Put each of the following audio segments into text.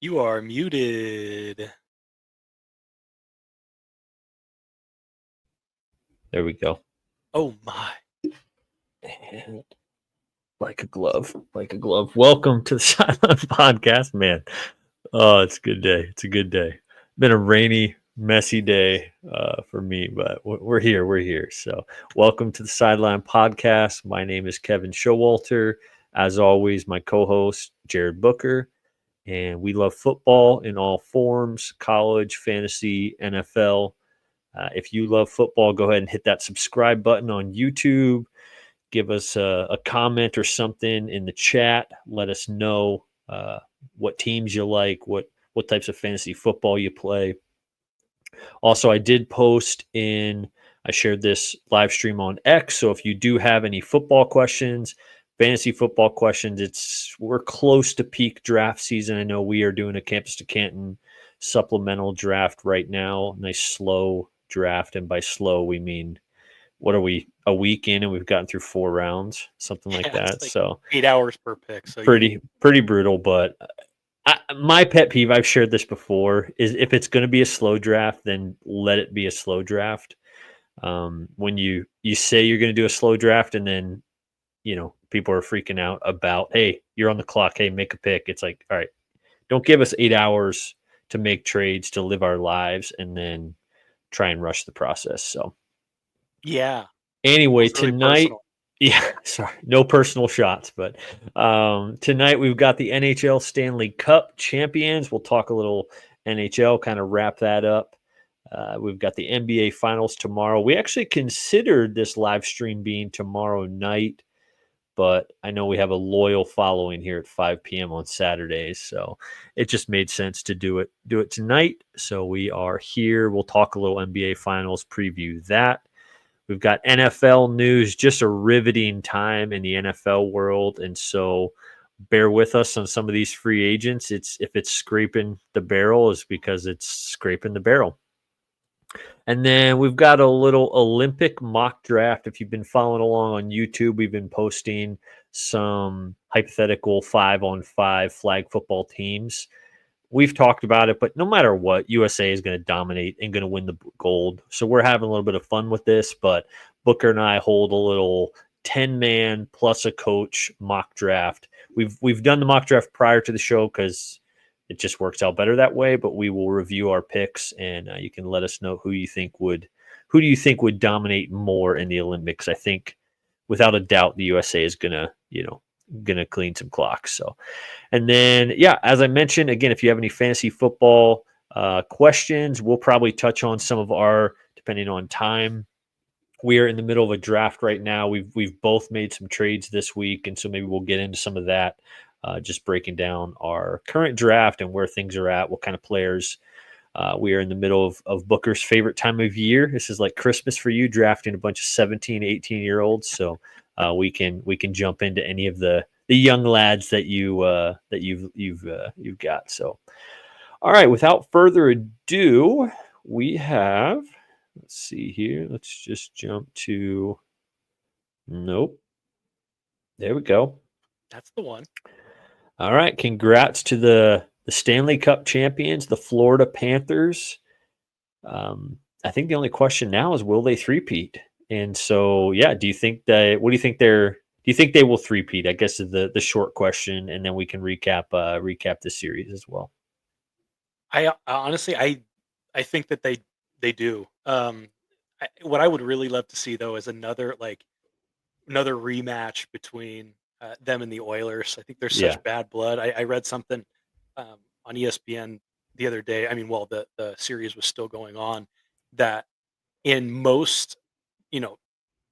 You are muted. There we go. Oh my. And like a glove. Welcome to the Sideline Podcast, man. Oh, it's a good day. It's a good day. Been a rainy, messy day for me, but we're here. We're here. So, welcome to the Sideline Podcast. My name is Kevin Showalter. As always, my co-host Jared Booker, and we love football in all forms: college, fantasy, NFL. If you love football, go ahead and hit that subscribe button on YouTube. Give us a comment or something in the chat. Let us know what teams you like, what types of fantasy football you play. Also, I shared this live stream on X. So if you do have any football questions, fantasy football questions, we're close to peak draft season. I know we are doing a Campus to Canton supplemental draft right now. Nice slow draft, and by slow we mean, what are we, a week in and we've gotten through 4 rounds, something like Yeah, it's that. like So 8 hours per pick. So you pretty brutal. But my pet peeve, I've shared this before, is if it's going to be a slow draft, then let it be a slow draft. When you say you're going to do a slow draft, and then people are freaking out about, hey, you're on the clock, hey, make a pick. It's like, all right, don't give us 8 hours to make trades, to live our lives, and then try and rush the process. So yeah. anyway, Feels really tonight, personal. yeah, sorry, no personal shots, but tonight we've got the NHL Stanley Cup champions. We'll talk a little NHL, kind of wrap that up. We've got the NBA Finals tomorrow. We actually considered this live stream being tomorrow night, but I know we have a loyal following here at 5 p.m. on Saturdays, so it just made sense to do it tonight. So we are here. We'll talk a little NBA Finals, preview that. We've got NFL news, just a riveting time in the NFL world, and so bear with us on some of these free agents. If it's scraping the barrel, is because it's scraping the barrel. And then we've got a little Olympic mock draft. If you've been following along on YouTube, we've been posting some hypothetical 5-on-5 flag football teams. We've talked about it, but no matter what, USA is going to dominate and going to win the gold. So we're having a little bit of fun with this, but Booker and I hold a little 10-man plus a coach mock draft. We've done the mock draft prior to the show because it just works out better that way, but we will review our picks, and you can let us know who do you think would dominate more in the Olympics. I think without a doubt the USA is gonna clean some clocks. So, and then yeah, as I mentioned again, if you have any fantasy football questions, we'll probably touch on some of our, depending on time. We are in the middle of a draft right now. We've both made some trades this week, and so maybe we'll get into some of that. Just breaking down our current draft and where things are at, what kind of players. We are in the middle of Booker's favorite time of year. This is like Christmas for you, drafting a bunch of 17, 18-year-olds. So we can jump into any of the young lads that you've got. So all right, without further ado, we have, let's see here. Let's just jump to, nope. There we go. That's the one. All right, congrats to the Stanley Cup champions, the Florida Panthers. I think the only question now is, will they three-peat? And so, yeah, what do you think they will three-peat? I guess is the short question, and then we can recap the series as well. I honestly, I think that they do. What I would really love to see though is another rematch between them and the Oilers. I think there's Yeah, such bad blood. I read something on ESPN the other day. I mean, well, the series was still going on. That in most, you know,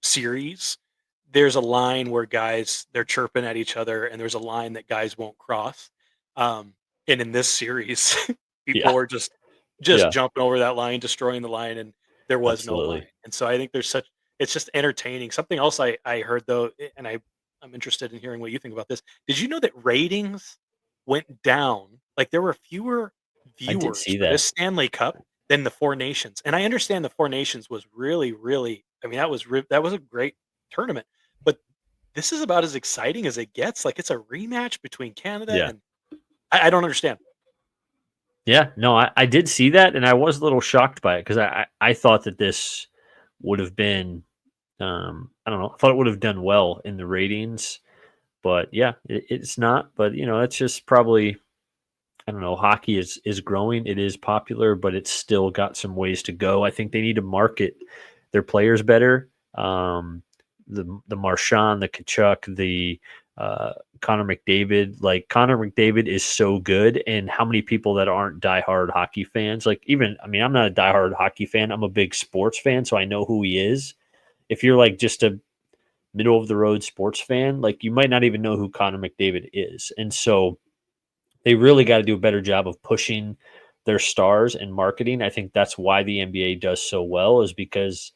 series, there's a line where guys they're chirping at each other, and there's a line that guys won't cross. And in this series, people yeah, were just yeah, jumping over that line, destroying the line, and there was no line. absolutely. And so I think there's such it's just entertaining. Something else I heard though, and I'm interested in hearing what you think about this. Did you know that ratings went down? Like there were fewer I did viewers see for this that. Stanley Cup than the Four Nations. And I understand the Four Nations was really, really. I mean, that was a great tournament. But this is about as exciting as it gets. Like it's a rematch between Canada Yeah. and I don't understand. Yeah, no, I did see that, and I was a little shocked by it because I thought that this would have been, I don't know, I thought it would have done well in the ratings, but yeah, it's not. But it's just probably, I don't know. Hockey is growing. It is popular, but it's still got some ways to go. I think they need to market their players better. The Marchand, the Kachuk, the Connor McDavid. Like Connor McDavid is so good, and how many people that aren't diehard hockey fans? Like even, I mean, I'm not a diehard hockey fan. I'm a big sports fan, so I know who he is. If you're like just a middle of the road sports fan, like you might not even know who Connor McDavid is, and so they really got to do a better job of pushing their stars and marketing. I think that's why the NBA does so well, is because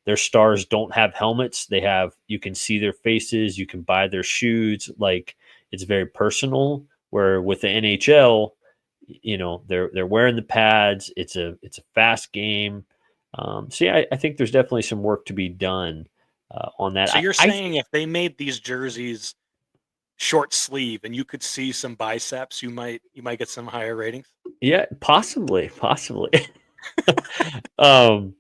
their stars don't have helmets. They have, you can see their faces, you can buy their shoes. Like it's very personal. Where with the NHL, they're wearing the pads. It's a fast game. So yeah, I think there's definitely some work to be done on that. So you're I saying if they made these jerseys short sleeve and you could see some biceps, you might get some higher ratings? Yeah, possibly. um,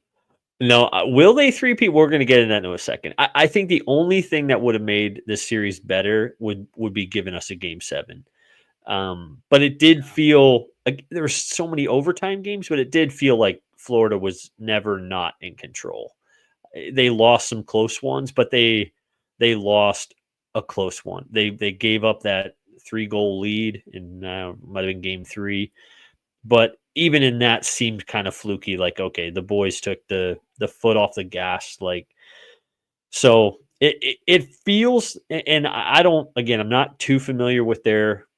No, will they three-peat? We're going to get into that in a second. I think the only thing that would have made this series better would be giving us a game seven. But it did Yeah. feel like there were so many overtime games, but it did feel like Florida was never not in control. They lost some close ones, but they lost a close one. They gave up that 3-goal lead, and might have been game three, but even in that seemed kind of fluky. Like, okay, the boys took the foot off the gas. Like, so it feels, and I don't. Again, I'm not too familiar with their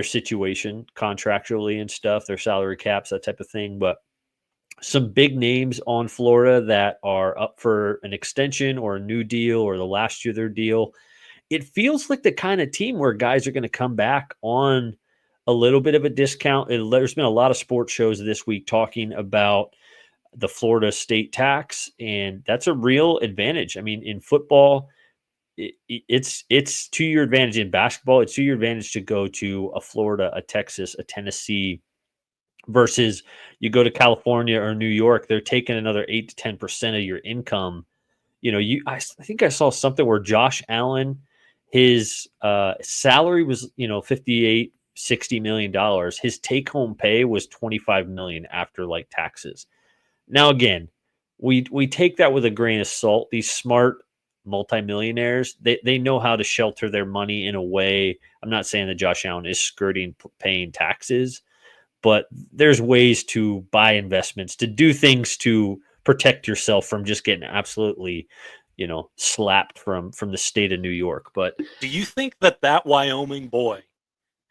situation contractually and stuff, their salary caps, that type of thing. But some big names on Florida that are up for an extension or a new deal or the last year of their deal. It feels like the kind of team where guys are going to come back on a little bit of a discount. There's been a lot of sports shows this week talking about the Florida state tax, and that's a real advantage. I mean, in football, it's to your advantage. In basketball, it's to your advantage to go to a Florida, a Texas, a Tennessee, versus you go to California or New York. They're taking another 8 to 10% of your income. I think I saw something where Josh Allen, his salary was 58-60 million dollars. His take home pay was 25 million after like taxes. Now again, we take that with a grain of salt. These smart multimillionaires, they know how to shelter their money in a way. I'm not saying that Josh Allen is skirting paying taxes, but there's ways to buy investments, to do things to protect yourself from just getting absolutely, slapped from the state of New York. But Do you think that Wyoming boy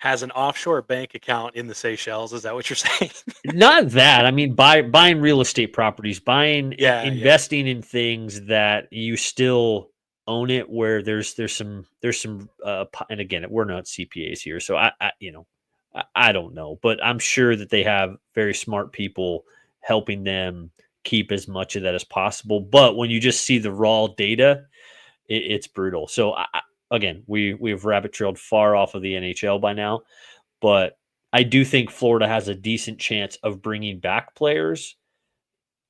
has an offshore bank account in the Seychelles? Is that what you're saying? not that. I mean, buying real estate properties, buying Yeah, yeah. investing in things that you still own it, where there's some and again, we're not CPAs here, so I don't know, but I'm sure that they have very smart people helping them keep as much of that as possible. But when you just see the raw data, it's brutal. So again, we've rabbit trailed far off of the NHL by now, but I do think Florida has a decent chance of bringing back players,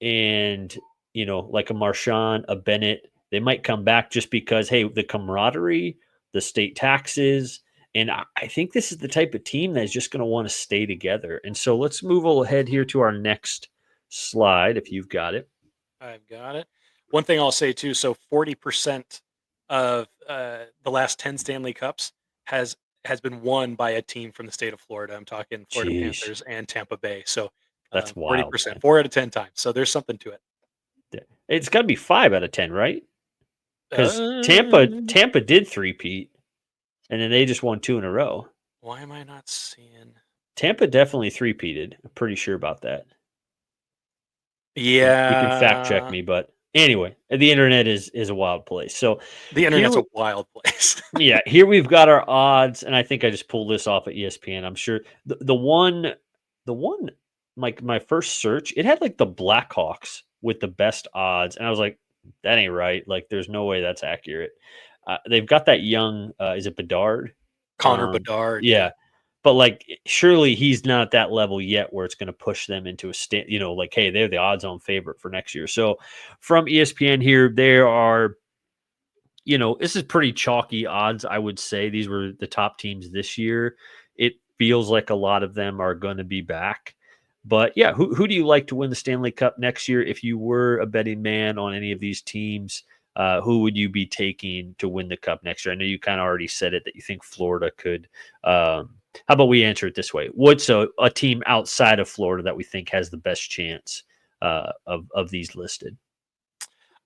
and like a Marchand, a Bennett, they might come back just because, hey, the camaraderie, the state taxes, and I think this is the type of team that is just going to want to stay together. And so let's move ahead here to our next slide, if you've got it. I've got it. One thing I'll say too, so 40% of the last 10 Stanley Cups has been won by a team from the state of Florida. I'm talking Florida Jeez, Panthers and Tampa Bay. So that's wild, 40%, man. 4 out of 10 times. So there's something to it. Yeah. It's got to be 5 out of 10, right? Because Tampa Uh, Tampa did three-peat, and then they just won two in a row. why am I not seeing? Tampa definitely three-peated. I'm pretty sure about that. You can fact check Yeah, me, but anyway, the internet is a wild place. So the here, internet's a wild place. yeah, here we've got our odds, and I think I just pulled this off of ESPN. I'm sure the one like my first search, it had like the Blackhawks with the best odds, and I was like, that ain't right. Like, there's no way that's accurate. They've got that young, is it Bedard? Connor Bedard, Yeah, yeah. but like surely he's not at that level yet where it's going to push them into a stand, like, hey, they're the odds on favorite for next year. So from ESPN here, there are, this is pretty chalky odds, I would say. These were the top teams this year. It feels like a lot of them are going to be back. But yeah, who do you like to win the Stanley Cup next year? If you were a betting man on any of these teams, who would you be taking to win the Cup next year? I know you kind of already said it that you think Florida could. How about we answer it this way? What's a team outside of Florida that we think has the best chance of these listed?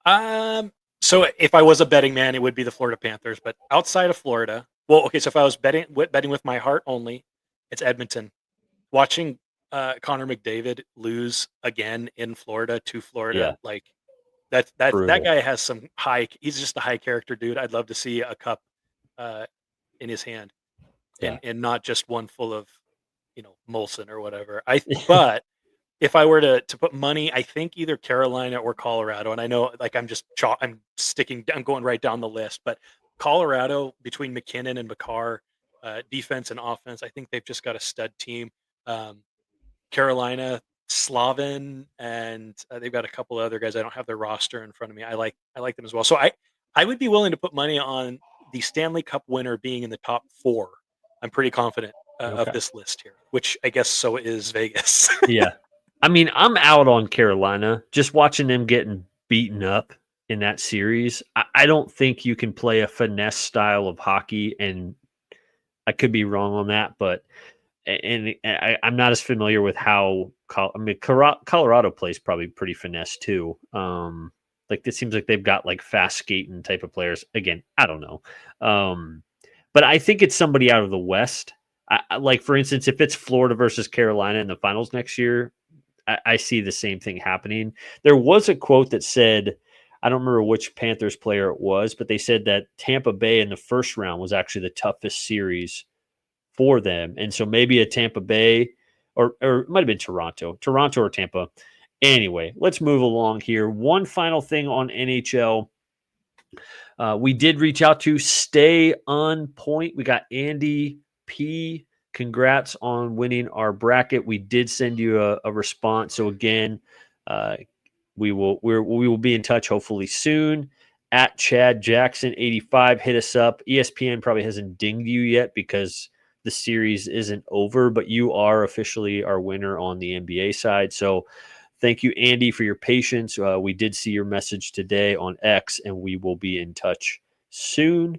So if I was a betting man, it would be the Florida Panthers. But outside of Florida, well, okay. So if I was betting with my heart only, it's Edmonton. Watching Connor McDavid lose again in Florida to Florida, Yeah, like that brutal. guy has some high. He's just a high character dude. I'd love to see a cup uh, in his hand, Yeah. and not just one full of Molson or whatever. But if I were to put money, I think either Carolina or Colorado. And I know, like, I'm going right down the list, but Colorado between McKinnon and Makar, defense and offense, I think they've just got a stud team. Um, Carolina, Slavin, and they've got a couple of other guys. I don't have their roster in front of me. I like them as well. So I would be willing to put money on the Stanley Cup winner being in the top four. I'm pretty confident of Okay. this list here, which I guess so is Vegas. Yeah. I mean, I'm out on Carolina. Just watching them getting beaten up in that series. I don't think you can play a finesse style of hockey, and I could be wrong on that, but I'm not as familiar with how. I mean, Colorado plays probably pretty finesse too. Like it seems like they've got like fast skating type of players. Again, I don't know, but I think it's somebody out of the West. Like for instance, if it's Florida versus Carolina in the finals next year, I see the same thing happening. There was a quote that said, I don't remember which Panthers player it was, but they said that Tampa Bay in the first round was actually the toughest series for them. And so maybe a Tampa Bay or it might have been Toronto or Tampa. Anyway, let's move along here. One final thing on NHL. We did reach out to Stay On Point. We got Andy P. Congrats on winning our bracket. We did send you a response. So again, we will be in touch hopefully soon. At Chad Jackson 85, hit us up. ESPN probably hasn't dinged you yet because the series isn't over, but you are officially our winner on the NBA side. So thank you, Andy, for your patience. We did see your message today on X, and we will be in touch soon.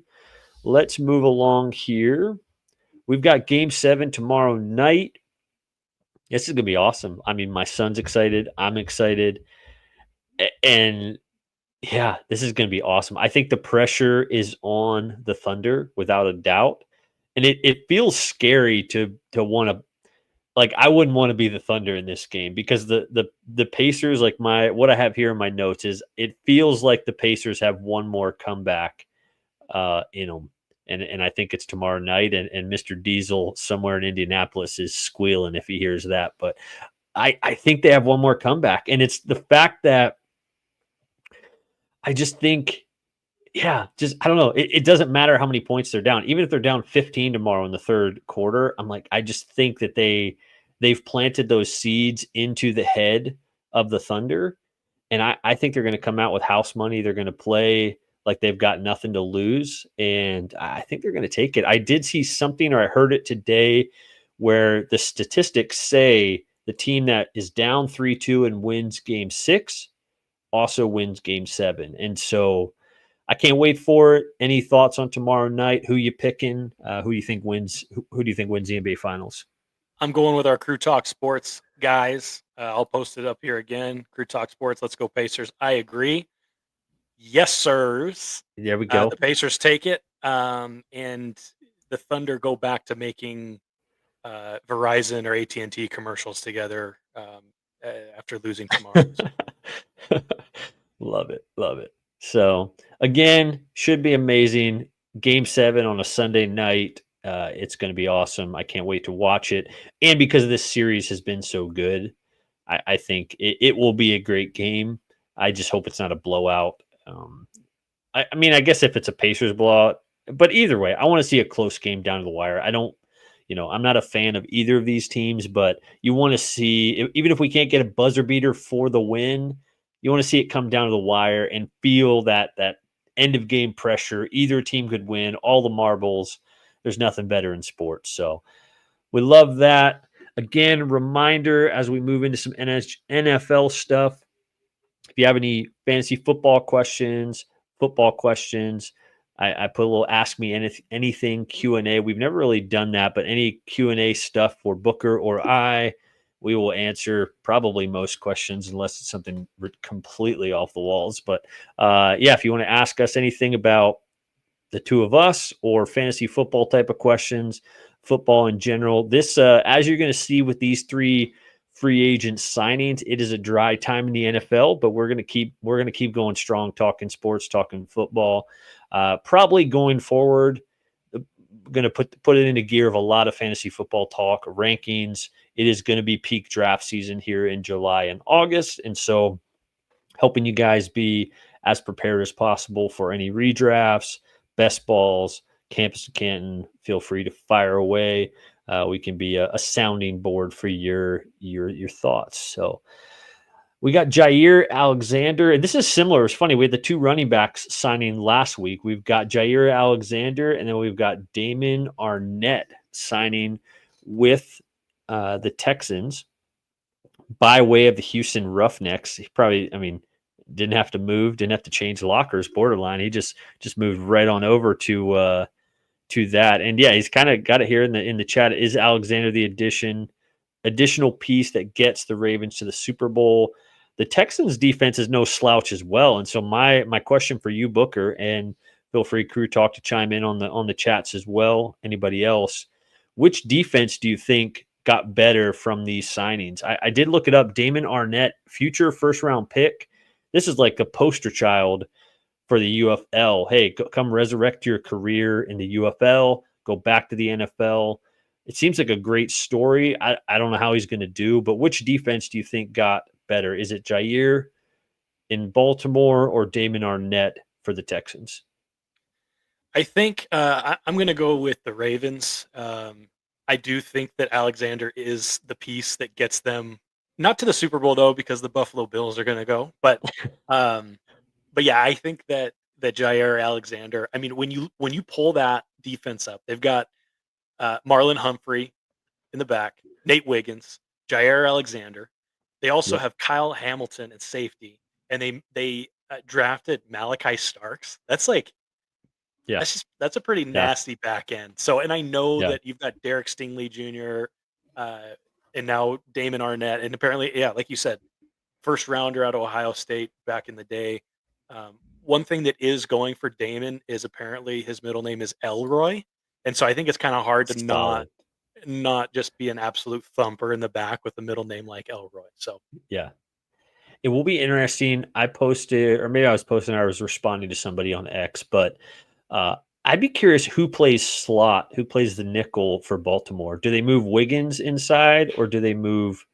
Let's move along here. We've got Game 7 tomorrow night. This is going to be awesome. I mean, my son's excited. I'm excited. And yeah, this is going to be awesome. I think the pressure is on the Thunder without a doubt. And it feels scary to want to, like, I wouldn't want to be the Thunder in this game because the Pacers, like what I have here in my notes is it feels like the Pacers have one more comeback in them. And I think it's tomorrow night, and Mr. Diesel somewhere in Indianapolis is squealing if he hears that. But I think they have one more comeback. And it's the fact that I just think, yeah, just I don't know. It doesn't matter how many points they're down. Even if they're down 15 tomorrow in the third quarter, I'm like, I just think that they've planted those seeds into the head of the Thunder. And I think they're going to come out with house money. They're going to play like they've got nothing to lose. And I think they're going to take it. I did see something, or I heard it today, where the statistics say the team that is down 3-2 and wins game 6 also wins game 7. And so I can't wait for it. Any thoughts on tomorrow night? Who you picking? Who do you think wins? Who do you think wins the NBA Finals? I'm going with our Crew Talk Sports guys. I'll post it up here again. Crew Talk Sports. Let's go Pacers. I agree. Yes, sirs. There we go. The Pacers take it, and the Thunder go back to making Verizon or AT&T commercials together after losing tomorrow. So. Love it. Love it. So again, should be amazing. Game 7 on a Sunday night. It's going to be awesome. I can't wait to watch it. And because this series has been so good, I think it will be a great game. I just hope it's not a blowout. I mean, I guess if it's a Pacers blowout, but either way, I want to see a close game down to the wire. I don't, I'm not a fan of either of these teams, but you want to see, even if we can't get a buzzer beater for the win, you want to see it come down to the wire and feel that end of game pressure. Either team could win, all the marbles. There's nothing better in sports. So we love that. Again, reminder as we move into some NFL stuff, if you have any fantasy football questions, I put a little ask me anything Q&A. We've never really done that, but any Q&A stuff for Booker or I, we will answer probably most questions unless it's something completely off the walls. But yeah, if you want to ask us anything about the two of us or fantasy football type of questions, football in general, this, as you're going to see with these three free agent signings, it is a dry time in the NFL, but we're going to keep going strong, talking sports, talking football. Probably going forward, going to put it into gear of a lot of fantasy football talk, rankings. It is going to be peak draft season here in July and August, and so helping you guys be as prepared as possible for any redrafts, best balls, campus to Canton. Feel free to fire away. We can be a sounding board for your thoughts. So we got Jair Alexander, and this is similar. It's funny. We had the two running backs signing last week. We've got Jair Alexander, and then we've got Damon Arnett signing with the Texans by way of the Houston Roughnecks. He probably, didn't have to move, didn't have to change lockers, borderline. He just moved right on over to that. And yeah, he's kind of got it here in the chat. Is Alexander the additional piece that gets the Ravens to the Super Bowl? The Texans defense is no slouch as well. And so my question for you, Booker, and feel free, Crew Talk, to chime in on the chats as well. Anybody else? Which defense do you think got better from these signings? I did look it up. Damon Arnett, future first round pick. This is like a poster child for the UFL. Hey, come resurrect your career in the UFL. Go back to the NFL. It seems like a great story. I don't know how he's going to do, but which defense do you think got better? Is it Jair in Baltimore or Damon Arnett for the Texans? I think I'm going to go with the Ravens. I do think that Alexander is the piece that gets them not to the Super Bowl though, because the Buffalo Bills are going to go. Um, but yeah, I think that Jair Alexander. I mean, when you pull that defense up, they've got Marlon Humphrey in the back, Nate Wiggins, Jair Alexander. They also Yep. have Kyle Hamilton at safety, and they drafted Malachi Starks. Yeah. That's a pretty Yeah. nasty back end. So, and I know Yeah. that you've got Derek Stingley Jr. And now Damon Arnett, and apparently, yeah, like you said, first rounder out of Ohio State back in the day. One thing that is going for Damon is apparently his middle name is Elroy, and so I think it's kind of hard to Solid. not just be an absolute thumper in the back with a middle name like Elroy. So Yeah. It will be interesting. I posted, or maybe I was posting, I was responding to somebody on X, but uh, I'd be curious who plays slot, who plays the nickel for Baltimore. Do they move Wiggins inside, or do they move,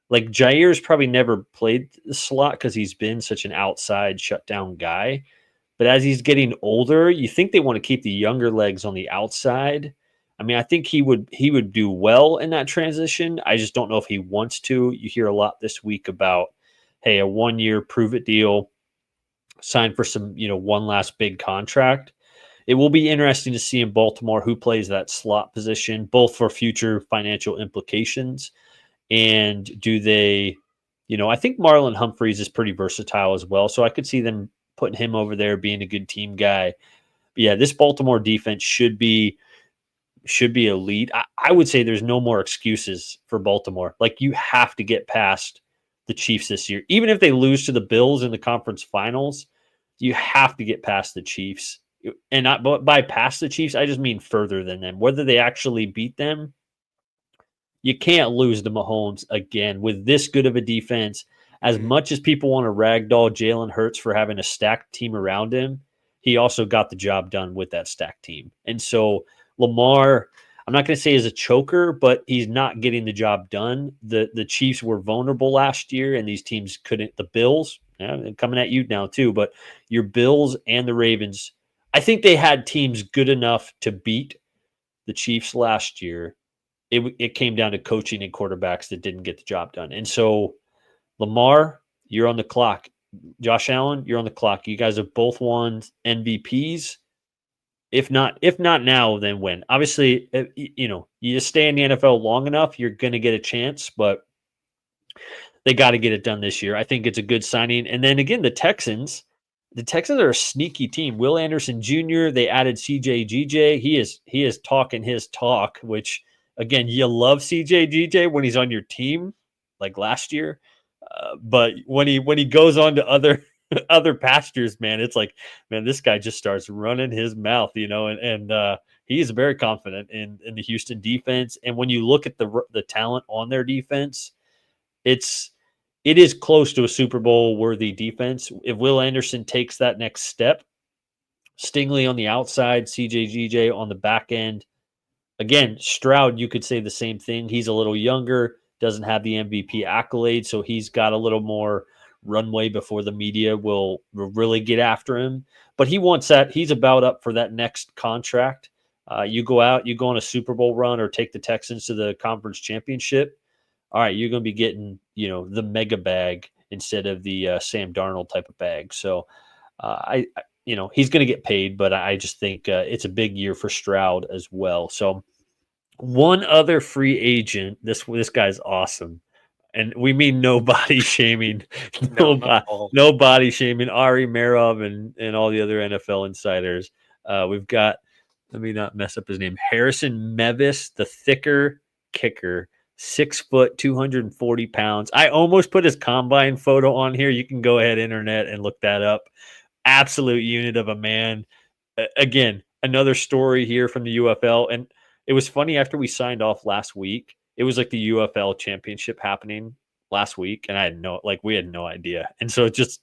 like, Jair's probably never played the slot because he's been such an outside shutdown guy. But as he's getting older, you think they want to keep the younger legs on the outside. I mean, I think he would do well in that transition. I just don't know if he wants to. You hear a lot this week about, hey, a 1-year prove it deal, sign for some, one last big contract. It will be interesting to see in Baltimore who plays that slot position, both for future financial implications and do they, I think Marlon Humphreys is pretty versatile as well. So I could see them putting him over there, being a good team guy. But yeah, this Baltimore defense should be elite. I would say there's no more excuses for Baltimore. Like, you have to get past the Chiefs this year. Even if they lose to the Bills in the conference finals, you have to get past the Chiefs. And not by past the Chiefs, I just mean further than them. Whether they actually beat them, you can't lose to Mahomes again with this good of a defense. As much as people want to ragdoll Jalen Hurts for having a stacked team around him, he also got the job done with that stacked team. And so Lamar, I'm not going to say is a choker, but he's not getting the job done. The Chiefs were vulnerable last year, and these teams couldn't. The Bills, coming at you now too, but your Bills and the Ravens, I think they had teams good enough to beat the Chiefs last year. it came down to coaching and quarterbacks that didn't get the job done. And so Lamar, you're on the clock. Josh Allen, you're on the clock. You guys have both won MVPs. If not now, then when? Obviously, you stay in the NFL long enough, you're going to get a chance, but they got to get it done this year. I think it's a good signing. And then again, the Texans are a sneaky team. Will Anderson Jr., they added CJ GJ. He is talking his talk, which again, you love CJ GJ when he's on your team, like last year. But when he goes on to other pastures, man, it's like, man, this guy just starts running his mouth, and he is very confident in the Houston defense. And when you look at the talent on their defense, it is close to a Super Bowl worthy defense. If Will Anderson takes that next step, Stingley on the outside, CJ GJ on the back end. Again, Stroud, you could say the same thing. He's a little younger, doesn't have the MVP accolade, so he's got a little more runway before the media will really get after him. But he wants that. He's about up for that next contract. You go out, you go on a Super Bowl run or take the Texans to the conference championship. All right, you're going to be getting, the mega bag instead of the Sam Darnold type of bag. So he's going to get paid, but I just think it's a big year for Stroud as well. So one other free agent, this guy's awesome. And we mean no body shaming, no body shaming, Ari Merov and all the other NFL insiders. We've got, let me not mess up his name, Harrison Mevis, the thicker kicker. 6 foot, 240 pounds. I almost put his combine photo on here. You can go ahead, internet, and look that up. Absolute unit of a man. Again, another story here from the UFL. And it was funny, after we signed off last week, it was like the UFL championship happening last week. And we had no idea. And so just,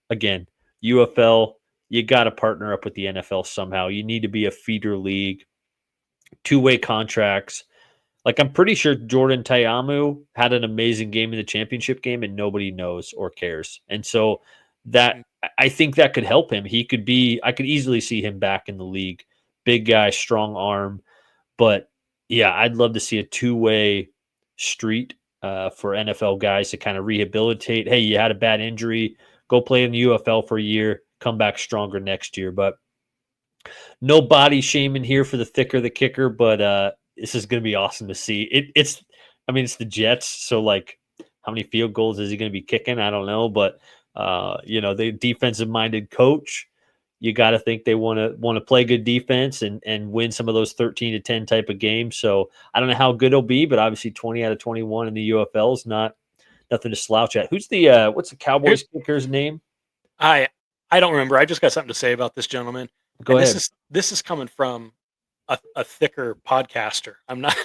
again, UFL, you got to partner up with the NFL somehow. You need to be a feeder league, two-way contracts. Like, I'm pretty sure Jordan Ta'amu had an amazing game in the championship game and nobody knows or cares. And so that, I think that could help him. I could easily see him back in the league. Big guy, strong arm. But yeah, I'd love to see a two-way street for NFL guys to kind of rehabilitate. Hey, you had a bad injury, go play in the UFL for a year, come back stronger next year. But no body shaming here for the thicker the kicker, but this is going to be awesome to see. It's the Jets. So, like, how many field goals is he going to be kicking? I don't know. But, the defensive-minded coach, you got to think they want to play good defense and win some of those 13-10 type of games. So, I don't know how good it'll be, but obviously 20 out of 21 in the UFL is nothing to slouch at. Who's what's the Cowboys kicker's name? I don't remember. I just got something to say about this gentleman. Go ahead. This is coming from a thicker podcaster. I'm not.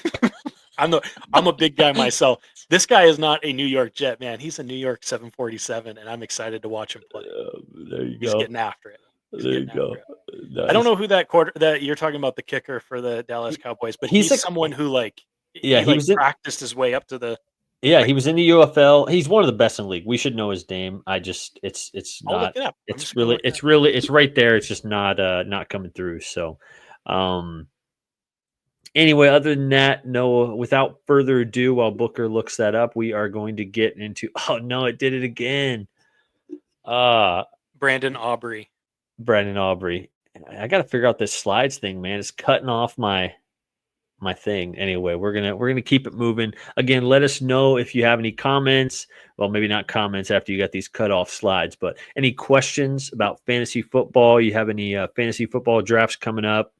I'm a big guy myself. This guy is not a New York Jet, man. He's a New York 747, and I'm excited to watch him play. There you go. He's getting after it. There you go. Nice. I don't know who that you're talking about, the kicker for the Dallas Cowboys, but he's someone who practiced his way up to the. Yeah, he was in the UFL. He's one of the best in the league. We should know his name. It's I'll not. Look it up. It's right there. It's just not coming through. So, anyway, other than that, no. Without further ado, while Booker looks that up, we are going to get into. Oh no, it did it again. Brandon Aubrey. I got to figure out this slides thing, man. It's cutting off my thing. Anyway, we're gonna keep it moving. Again, let us know if you have any comments. Well, maybe not comments after you got these cut off slides, but any questions about fantasy football. You have any fantasy football drafts coming up,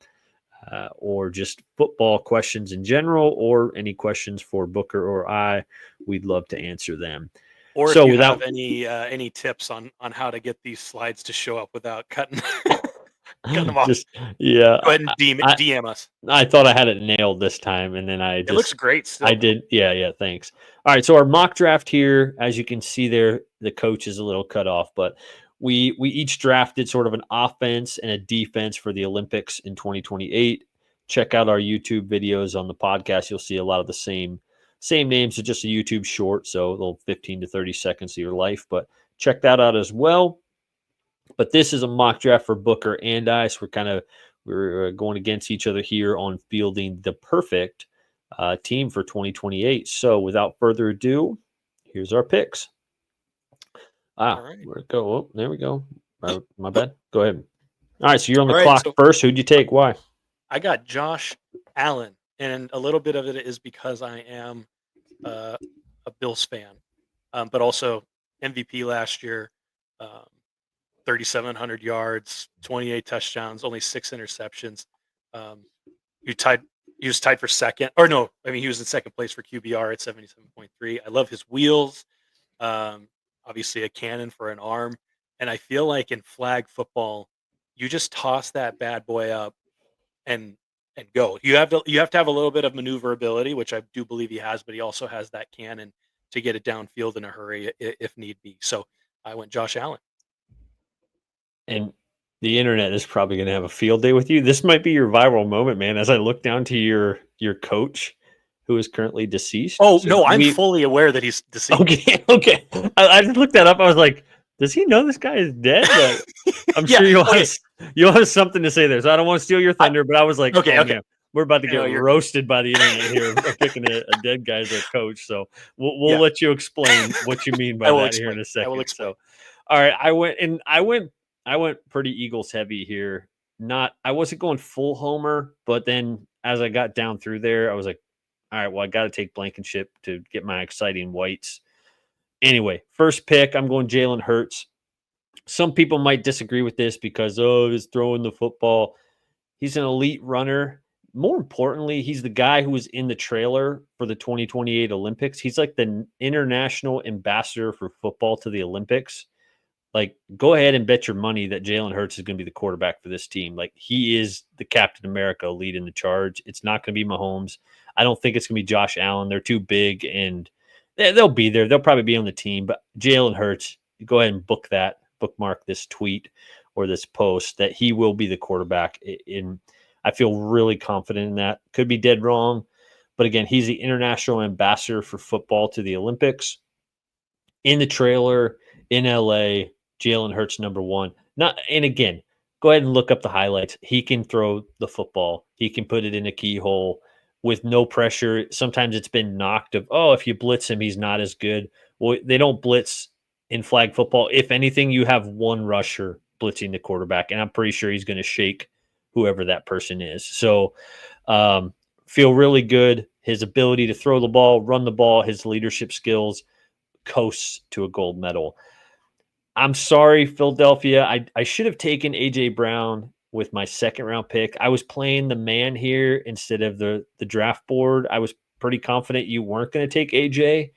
or just football questions in general, or any questions for Booker or I, we'd love to answer them. Or if you have any tips on how to get these slides to show up without cutting them off. Yeah. Go ahead and DM us. I thought I had it nailed this time, and then it looks great still. I did. Yeah, thanks. All right, so our mock draft here, as you can see there, the coach is a little cut off, but we each drafted sort of an offense and a defense for the Olympics in 2028. Check out our YouTube videos on the podcast. You'll see a lot of the same names. It's just a YouTube short, so a little 15 to 30 seconds of your life, but check that out as well. But this is a mock draft for Booker and I, so we're going against each other here on fielding the perfect team for 2028. So without further ado, here's our picks. All right. Where'd it go? Oh, there we go. My bad. Go ahead. All right, so you're on the All right. clock So first. Who'd you take? Why? I got Josh Allen, and a little bit of it is because I am uh, a Bills fan, but also MVP last year, um, 3,700 yards, 28 touchdowns, only 6 interceptions. Um, he tied. He was tied for second, or no, I mean he was in second place for QBR at 77.3. I love his wheels. Um, Obviously, a cannon for an arm, and I feel like in flag football, you just toss that bad boy up and go. You have to have a little bit of maneuverability, which I do believe he has, but he also has that cannon to get it downfield in a hurry if need be. So I went Josh Allen. And the internet is probably going to have a field day with you. This might be your viral moment, man. As I look down to your coach, who is currently deceased. Oh So no, I'm we fully aware that he's deceased. okay, okay. I just looked that up. I was like, does he know this guy is dead? But I'm Yeah. sure Okay. you'll have something to say there. So I don't want to steal your I, thunder, but I was like, okay. oh Okay. man, we're about to No, get you're good. roasted by the internet here of picking a dead guy as our coach. So we'll Yeah. let you explain what you mean I by will that here explain. in a I will second. explain. So all right, I went pretty Eagles heavy here. Not I wasn't going full homer, but then as I got down through there, I was like, all right, well, I got to take Blankenship to get my exciting whites. Anyway, first pick, I'm going Jalen Hurts. Some people might disagree with this because, oh, he's throwing the football. He's an elite runner. More importantly, he's the guy who was in the trailer for the 2028 Olympics. He's like the international ambassador for football to the Olympics. Like, go ahead and bet your money that Jalen Hurts is going to be the quarterback for this team. Like, he is the Captain America leading the charge. It's not going to be Mahomes. I don't think it's going to be Josh Allen. They're too big, and they'll be there. They'll probably be on the team. But Jalen Hurts, go ahead and bookmark this tweet or this post that he will be the quarterback. I feel really confident in that. Could be dead wrong, but again, he's the international ambassador for football to the Olympics. In the trailer in LA, Jalen Hurts number one. Not and again, go ahead and look up the highlights. He can throw the football. He can put it in a keyhole with no pressure. Sometimes it's been knocked of, oh, if you blitz him, he's not as good. Well, they don't blitz in flag football. If anything, you have one rusher blitzing the quarterback, and I'm pretty sure he's going to shake whoever that person is. So, feel really good. His ability to throw the ball, run the ball, his leadership skills coasts to a gold medal. I'm sorry, Philadelphia. I should have taken AJ Brown with my second round pick. I was playing the man here instead of the draft board. I was pretty confident you weren't going to take AJ.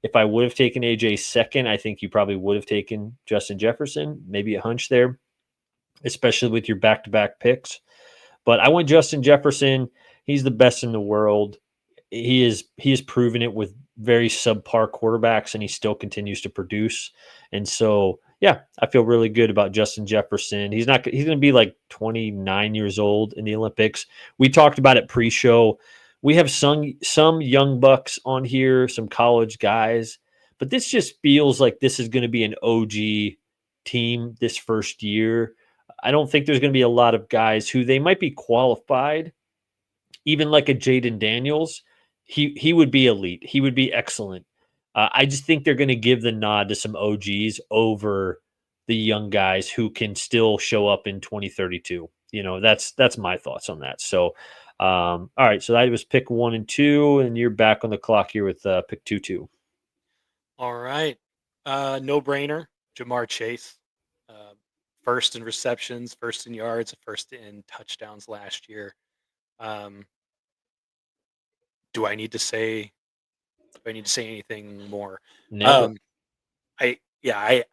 If I would have taken AJ second, I think you probably would have taken Justin Jefferson. Maybe a hunch there, especially with your back to back picks. But I went Justin Jefferson. He's the best in the world. He has proven it with very subpar quarterbacks, and he still continues to produce. And so, yeah, I feel really good about Justin Jefferson. He's going to be like 29 years old in the Olympics. We talked about it pre-show. We have some young bucks on here, some college guys, but this just feels like this is going to be an OG team this first year. I don't think there's going to be a lot of guys who they might be qualified, even like a Jaden Daniels. He would be elite. He would be excellent. I just think they're going to give the nod to some OGs over the young guys who can still show up in 2032. That's my thoughts on that. So, all right. So that was pick 1 and 2, and you're back on the clock here with pick 2. All right. No brainer. Jamar Chase. Uh, First in receptions, first in yards, first in touchdowns last year. Um, do I need to say? Do I need to say anything more? Nailed it. Um,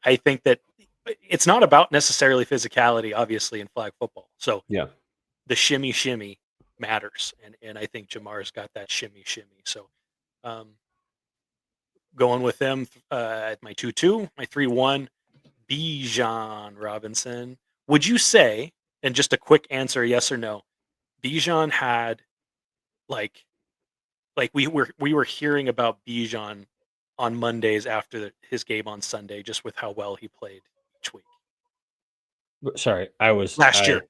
I think that it's not about necessarily physicality, obviously, in flag football. So Yeah. the shimmy matters, and I think Jamar's got that shimmy. So um, going with them at my 2-2, my 3-1, Bijan Robinson. Would you say, and just a quick answer, yes or no, Bijan had like we were hearing about Bijan on Mondays after his game on Sunday, just with how well he played each week. Sorry, I was Last I year,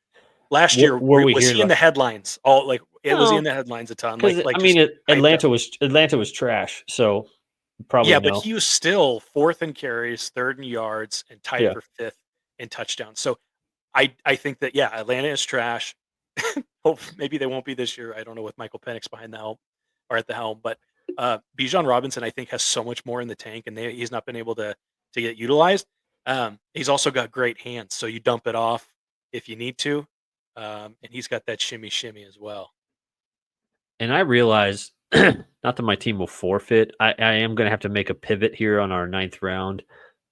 last what year were we was hearing he in about? the headlines all like It was in No, the headlines a ton, because I like mean, just hyped up. Atlanta was trash, so probably Yeah, but no. he was still 4th in carries, 3rd in yards, and tied Yeah. for 5th in touchdowns. So I think that, yeah, Atlanta is trash. Hope maybe they won't be this year. I don't know with Michael Penix behind the helm or at the helm, but Bijan Robinson I think has so much more in the tank, and he's not been able to get utilized. He's also got great hands, so you dump it off if you need to, and he's got that shimmy shimmy as well. And I realize, not that my team will forfeit, I am going to have to make a pivot here on our ninth round.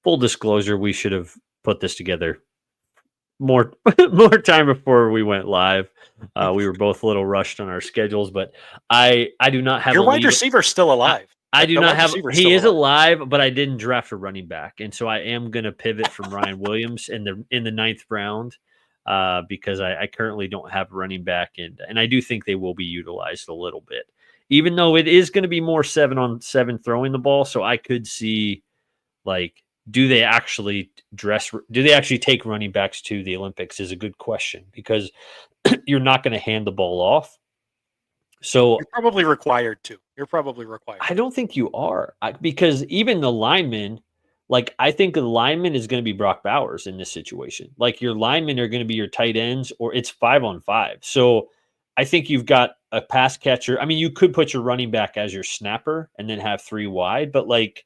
Full disclosure, we should have put this together more more time before we went live. We were both a little rushed on our schedules, but I do not have Your a wide league. receiver is still I, alive. I do That not wide have. receiver is He still is alive. alive, but I didn't draft a running back, and so I am going to pivot from Ryan Williams in the ninth round because I currently don't have a running back, and I do think they will be utilized a little bit, even though it is going to be more 7-on-7 throwing the ball. So I could see like do they actually do they actually take running backs to the Olympics is a good question because you're not going to hand the ball off. You're So probably required to. You're probably required I to. don't think you are because even the linemen, like I think the lineman is going to be Brock Bowers in this situation. Like your linemen are going to be your tight ends, or it's 5-on-5. So I think you've got a pass catcher. I mean, you could put your running back as your snapper and then have three wide, but like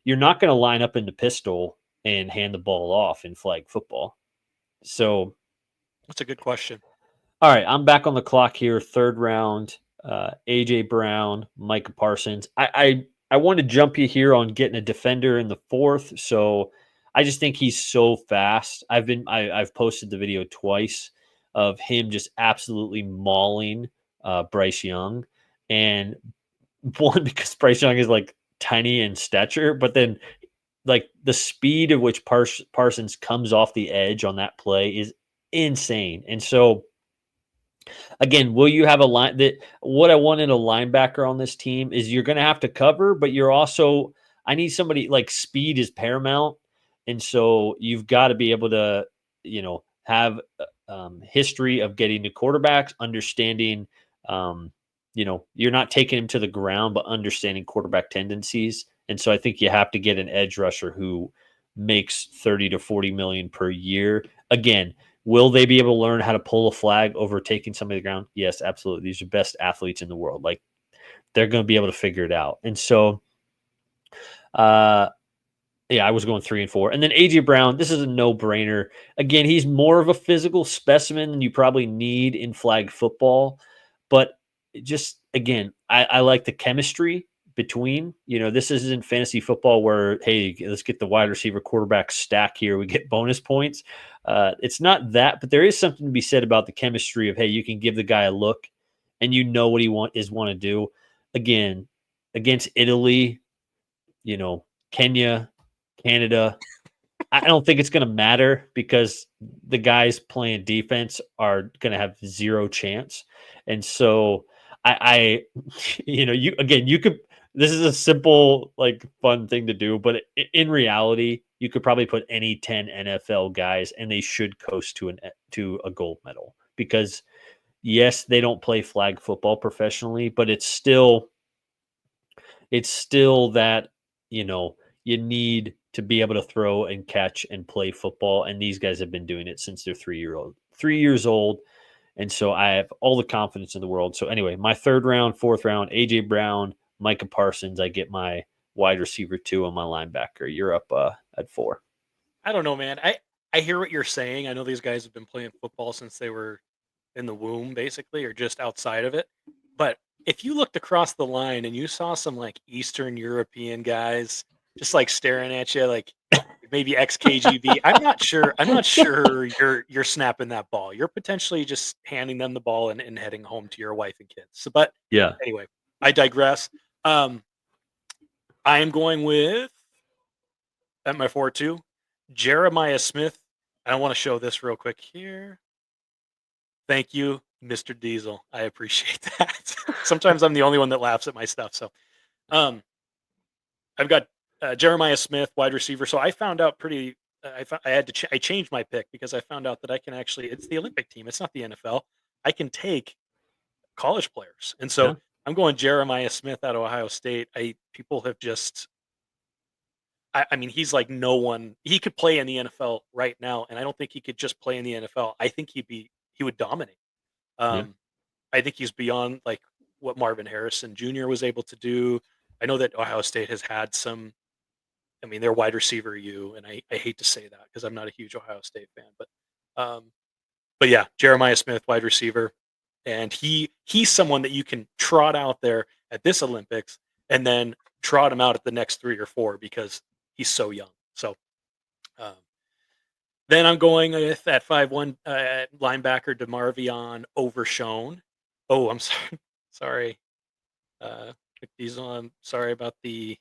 you're not going to line up in the pistol and hand the ball off in flag football. So That's a good question. all right, I'm back on the clock here. Third round, AJ Brown, Micah Parsons. I want to jump you here on getting a defender in the fourth. So I just think he's so fast. I've posted the video twice of him just absolutely mauling Bryce Young, and one because Bryce Young is like tiny in stature, but then like the speed at which Parsons comes off the edge on that play is insane, and so again, will you have a line that what I want in a linebacker on this team is you're going to have to cover, but you're also I need somebody like speed is paramount, and so you've got to be able to have history of getting to quarterbacks, understanding you're not taking him to the ground, but understanding quarterback tendencies, and so I think you have to get an edge rusher who makes 30 to 40 million per year. Again, will they be able to learn how to pull a flag over taking somebody to the ground? Yes, absolutely. These are best athletes in the world. Like they're going to be able to figure it out. And so, uh, yeah, I was going 3 and 4. And then AJ Brown, this is a no brainer. Again, he's more of a physical specimen than you probably need in flag football. But just again, I like the chemistry between, this isn't fantasy football where, hey, let's get the wide receiver quarterback stack here. We get bonus points. It's not that, but there is something to be said about the chemistry of, hey, you can give the guy a look and you know what he want to do. Again, against Italy, Kenya, Canada, I don't think it's going to matter because the guys playing defense are going to have zero chance. And so I you could, this is a simple, like fun thing to do, but in reality, you could probably put any 10 NFL guys and they should coast to a gold medal because yes, they don't play flag football professionally, but it's still that you need to be able to throw and catch and play football, and these guys have been doing it since they're 3 years old, and so I have all the confidence in the world. So anyway, my third round, fourth round, AJ Brown, Micah Parsons. I get my wide receiver 2 and my linebacker. You're up at 4. I don't know, man. I hear what you're saying. I know these guys have been playing football since they were in the womb, basically, or just outside of it. But if you looked across the line and you saw some like Eastern European guys just like staring at you, like maybe ex KGB, I'm not sure. I'm not sure you're snapping that ball. You're potentially just handing them the ball and heading home to your wife and kids. So, but Yeah. anyway, I digress. Um, I am going with at my 4-2, Jeremiah Smith. I want to show this real quick here. Thank you, Mr. Diesel. I appreciate that. Sometimes I'm the only one that laughs at my stuff. So, um, I've got Jeremiah Smith, wide receiver. So I found out pretty. I had to. I changed my pick because I found out that I can actually. It's the Olympic team. It's not the NFL. I can take college players. And Yeah. so I'm going Jeremiah Smith out of Ohio State. People have just I mean, he's like no one. He could play in the NFL right now, and I don't think he could just play in the NFL. I think he would dominate. Yeah. Um, I think he's beyond like what Marvin Harrison Jr. was able to do. I know that Ohio State has had some. I mean, they're wide receiver you, and I hate to say that because I'm not a huge Ohio State fan, but yeah, Jeremiah Smith, wide receiver, and he's someone that you can trot out there at this Olympics, and then trot him out at the next 3 or 4 because he's so young. So um, then I'm going with at 5'1" linebacker DeMarvion Overshone. Oh, I'm sorry, sorry, uh, I'm sorry about the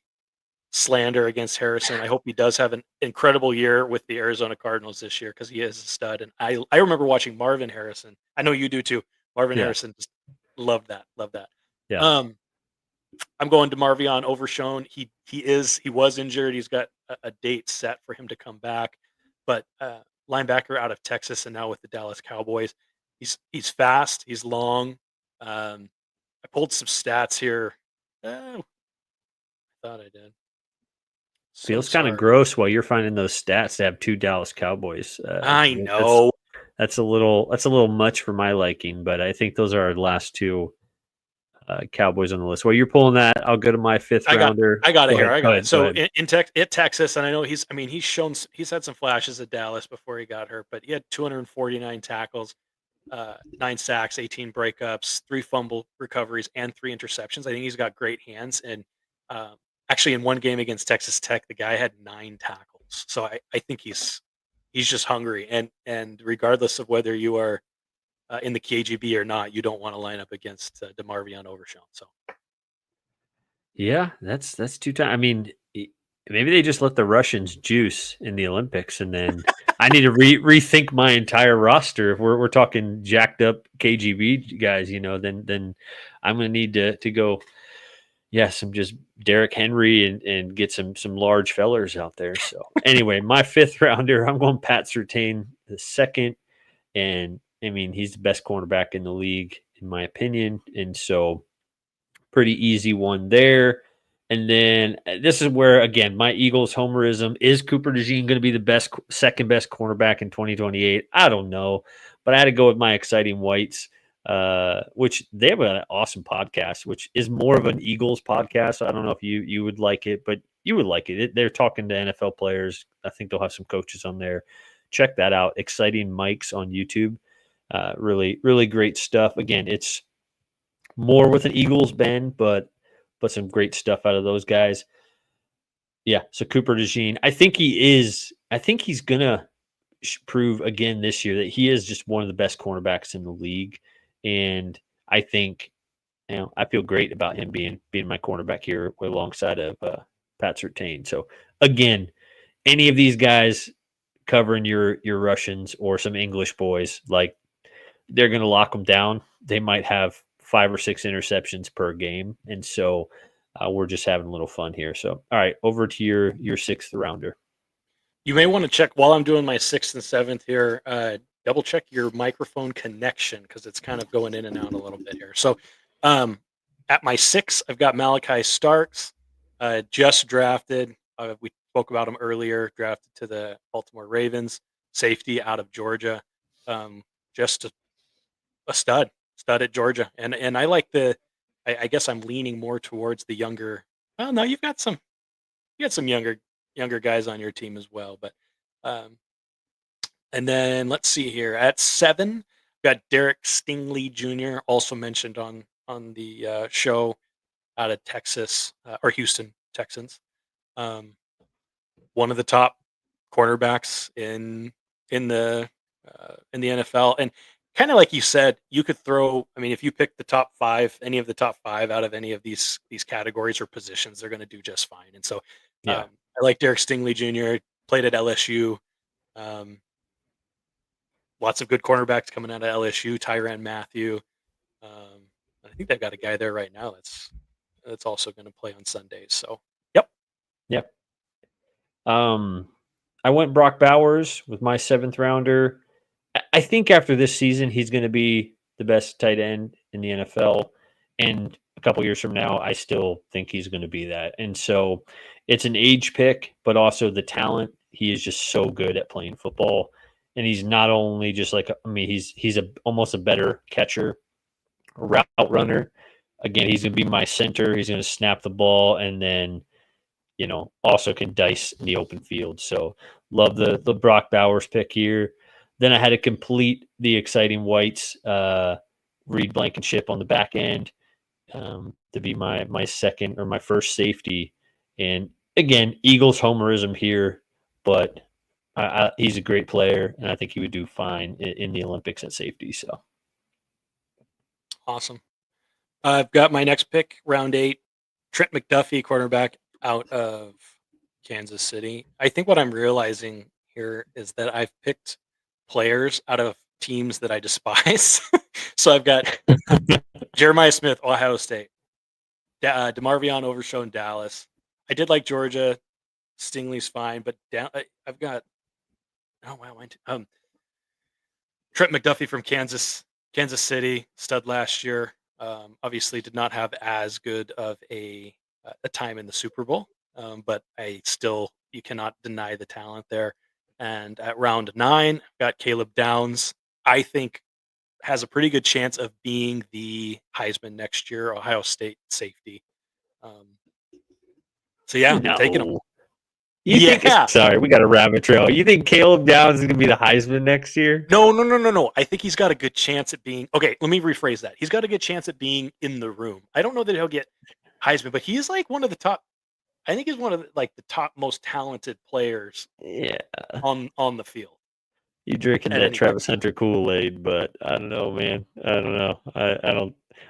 slander against Harrison. I hope he does have an incredible year with the Arizona Cardinals this year because he is a stud. And I remember watching Marvin Harrison. I know you do too. Marvin Yeah. Harrison, just love that, love that. Yeah. I'm going to Marvion Overshone. He was injured. He's got a date set for him to come back, but linebacker out of Texas and now with the Dallas Cowboys. He's fast. He's long. I pulled some stats here. I thought I did. So Feels kind of sorry. gross while you're finding those stats to have 2 Dallas Cowboys. I That's know. that's a little much for my liking, but I think those are our last 2 Cowboys on the list. While you're pulling that, I'll go to my 5th rounder. I got it Go here. ahead. I Go got it. ahead. Go So ahead. in Texas, and I know he's had some flashes at Dallas before he got hurt, but he had 249 tackles, 9 sacks, 18 breakups, 3 fumble recoveries, and 3 interceptions. I think he's got great hands. And uh, actually, in one game against Texas Tech, the guy had 9 tackles. So I think he's just hungry. And regardless of whether you are in the KGB or not, you don't want to line up against DeMarvion Overshown. So Yeah, that's 2 times. I mean, maybe they just let the Russians juice in the Olympics, and then I need to rethink my entire roster. If we're talking jacked up KGB guys, then I'm going to need to go. Yeah, some just Derrick Henry and get some large fellers out there. So anyway, my 5th rounder, I'm going Pat Surtain the second, and I mean he's the best cornerback in the league in my opinion, and so pretty easy one there. And then this is where again my Eagles homerism is Cooper DeJean going to be the second best cornerback in 2028? I don't know, but I had to go with my exciting whites, which they have an awesome podcast, which is more of an Eagles podcast. So I don't know if you would like it, but you would like it. They're talking to NFL players. I think they'll have some coaches on there. Check that out. Exciting Mics on YouTube. Really, really great stuff. Again, it's more with an Eagles bend, but some great stuff out of those guys. Yeah, so Cooper DeJean, I think he's gonna prove again this year that he is just one of the best cornerbacks in the league, and I think I feel great about him being my cornerback here alongside of Pat Surtain. So again, any of these guys covering your Russians or some English boys, like they're going to lock them down. They might have 5 or 6 interceptions per game, and so we're just having a little fun here. So, all right, over to your 6th rounder. you may want to check while I'm doing my 6th and 7th here. Double check your microphone connection because it's kind of going in and out a little bit here. So, at my 6, I've got Malachi Starks, just drafted. We spoke about him earlier. Drafted to the Baltimore Ravens, safety out of Georgia. Just a stud at Georgia, and I like the. I guess I'm leaning more towards the younger. Well, no, you got some younger guys on your team as well, but um, and then let's see here at 7, we've got Derek Stingley Jr. also mentioned on the show out of Texas or Houston Texans. Um, One of the top cornerbacks in the NFL, and kind of like you said, you could throw. I mean, if you pick the top 5, any of the top 5 out of any of these categories or positions, they're going to do just fine. And so, Yeah, I like Derek Stingley Jr. Played at LSU. Um, Lots of good cornerbacks coming out of LSU. Tyrann Mathieu. I think they've got a guy there right now that's also going to play on Sundays. So, yep. yeah. I went Brock Bowers with my 7th rounder. I think after this season, he's going to be the best tight end in the NFL. And a couple years from now, I still think he's going to be that. And so it's an age pick, but also the talent. He is just so good at playing football. And he's not only just like, I mean, he's almost a better catcher, route runner. Again, he's going to be my center. He's going to snap the ball and then, also can dice in the open field. So love the Brock Bowers pick here. Then I had to complete the exciting whites, Reed Blankenship on the back end, to be my second or my first safety. And again, Eagles homerism here, but he's a great player, and I think he would do fine in the Olympics at safety. So Awesome. I've got my next pick, round 8, Trent McDuffie, quarterback out of Kansas City. I think what I'm realizing here is that I've picked players out of teams that I despise. So I've got Jeremiah Smith, Ohio State, DeMarvion Overshown, Dallas. I did like Georgia. Stingley's fine, but I've got Trent McDuffie from Kansas City, stud last year. Obviously, did not have as good of a time in the Super Bowl, but you cannot deny the talent there. And at round 9, I've got Caleb Downs. I think has a pretty good chance of being the Heisman next year, Ohio State safety. So yeah, no. taking him. You think? Yeah. Sorry, we got a rabbit trail. You think Caleb Downs is going to be the Heisman next year? No. I think he's got a good chance at being. Okay, let me rephrase that. He's got a good chance at being in the room. I don't know that he'll get Heisman, but he's like one of the top. I think he's one of the top most talented players. Yeah. On the field. You drinking that Travis Hunter Kool-Aid, but I don't know, man. I don't know.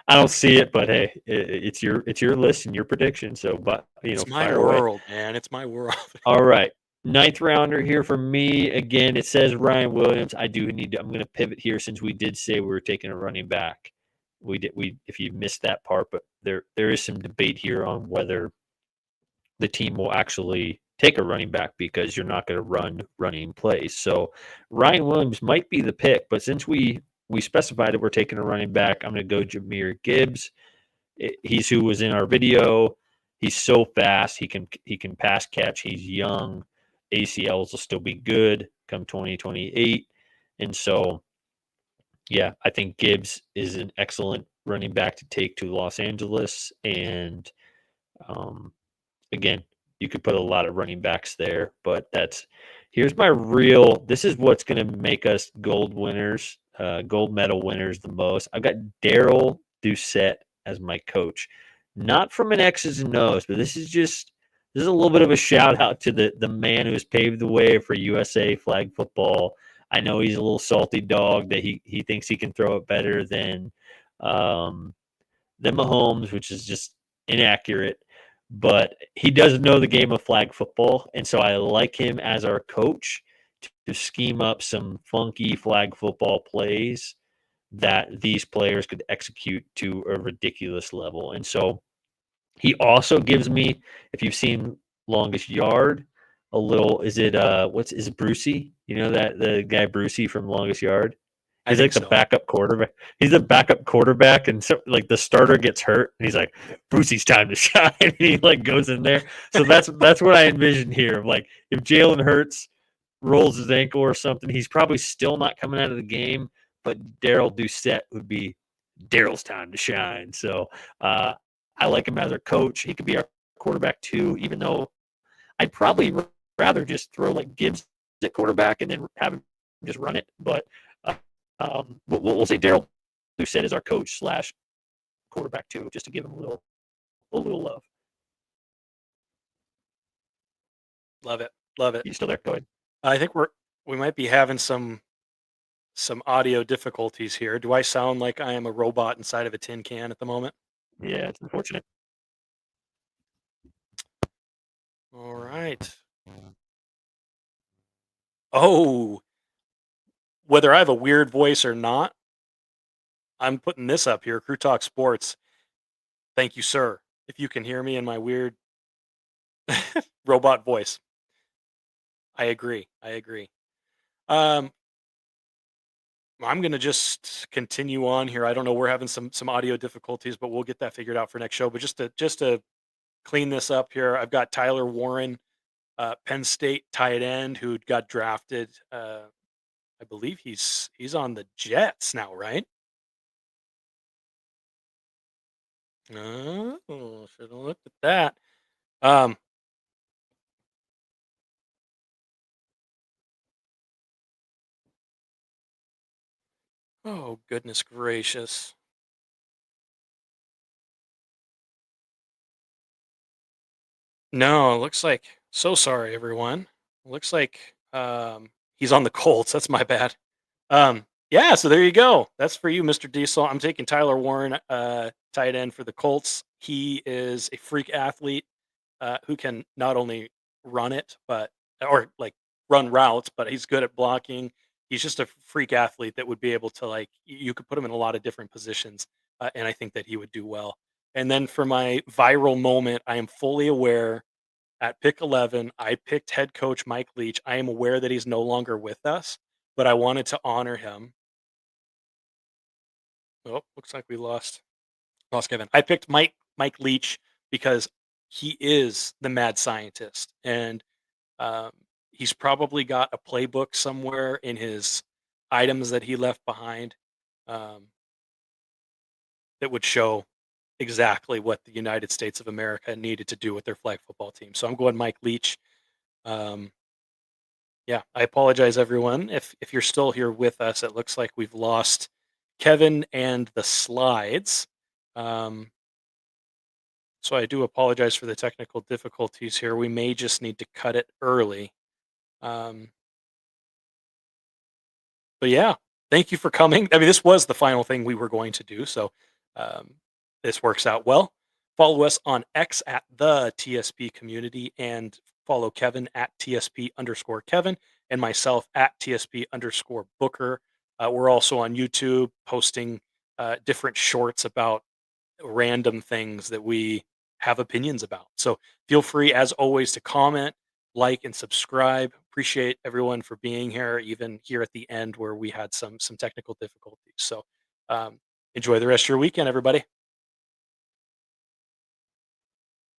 I don't see it, but hey, it's your list and your prediction. So, but it's my fire world, away. man. It's my world. All right, 9th rounder here for me. Again, it says Ryan Williams. I'm going to pivot here since we did say we were taking a running back. We if you missed that part, but there is some debate here on whether the team will actually take a running back because you're not going to run running plays. So Ryan Williams might be the pick, but since we specified that we're taking a running back, I'm going to go Jahmyr Gibbs. He's who was in our video. He's so fast. He can pass catch. He's young. ACLs will still be good come 2028. And so, yeah, I think Gibbs is an excellent running back to take to Los Angeles. And again, you could put a lot of running backs there, but here's my this is what's going to make us gold medal winners the most. I've got Daryl Doucette as my coach, not from an X's and O's, but this is a little bit of a shout out to the man who has paved the way for USA flag football. I know he's a little salty dog that he thinks he can throw it better than Mahomes, which is just inaccurate. But he does know the game of flag football, and so I like him as our coach to scheme up some funky flag football plays that these players could execute to a ridiculous level. And so he also gives me, if you've seen Longest Yard, a little, is it Brucey? You know that the guy Brucey from Longest Yard? He's like the backup quarterback. He's the backup quarterback, and so like the starter gets hurt, and he's like, "Brucey's time to shine." And he like goes in there. So that's what I envision here. Like if Jalen Hurts rolls his ankle or something, he's probably still not coming out of the game. But Daryl Doucette would be Daryl's time to shine. So I like him as our coach. He could be our quarterback too, even though I'd probably rather just throw like Gibbs at quarterback and then have him just run it. But we'll say Daryl Doucette is our coach / quarterback too, just to give him a little love. Love it. You still there? Go ahead. I think we might be having some audio difficulties here. Do I sound like I am a robot inside of a tin can at the moment? Yeah, it's unfortunate. All right. Oh, whether I have a weird voice or not, I'm putting this up here. Crew Talk Sports. Thank you, sir. If you can hear me in my weird robot voice. I agree. I'm gonna just continue on here. I don't know. We're having some audio difficulties, but we'll get that figured out for next show. But just to clean this up here, I've got Tyler Warren, Penn State tight end who got drafted. I believe he's on the Jets now, right? Oh, should have looked at that. Um, oh goodness gracious. No, it looks like so sorry everyone. Looks like he's on the Colts. That's my bad. Yeah, so there you go. That's for you, Mr. Diesel. I'm taking Tyler Warren, tight end for the Colts. He is a freak athlete who can not only run it, but or like run routes, but he's good at blocking. He's just a freak athlete that would be able to you could put him in a lot of different positions, and I think that he would do well. And then for my viral moment, I am fully aware at pick 11, I picked head coach Mike Leach. I am aware that he's no longer with us, but I wanted to honor him. Oh, looks like we lost Kevin. I picked Mike Leach because he is the mad scientist, and um, he's probably got a playbook somewhere in his items that he left behind um, that would show exactly what the United States of America needed to do with their flag football team. So I'm going Mike Leach. Um, yeah, I apologize, everyone. If you're still here with us, it looks like we've lost Kevin and the slides. Um, So I do apologize for the technical difficulties here. We may just need to cut it early. Um, but yeah, thank you for coming. I mean, this was the final thing we were going to do, so um, this works out well. Follow us on X at the TSP community and follow Kevin at TSP underscore Kevin and myself at TSP underscore Booker. We're also on YouTube posting different shorts about random things that we have opinions about. So feel free, as always, to comment, like, and subscribe. Appreciate everyone for being here, even here at the end where we had some technical difficulties. So enjoy the rest of your weekend, everybody.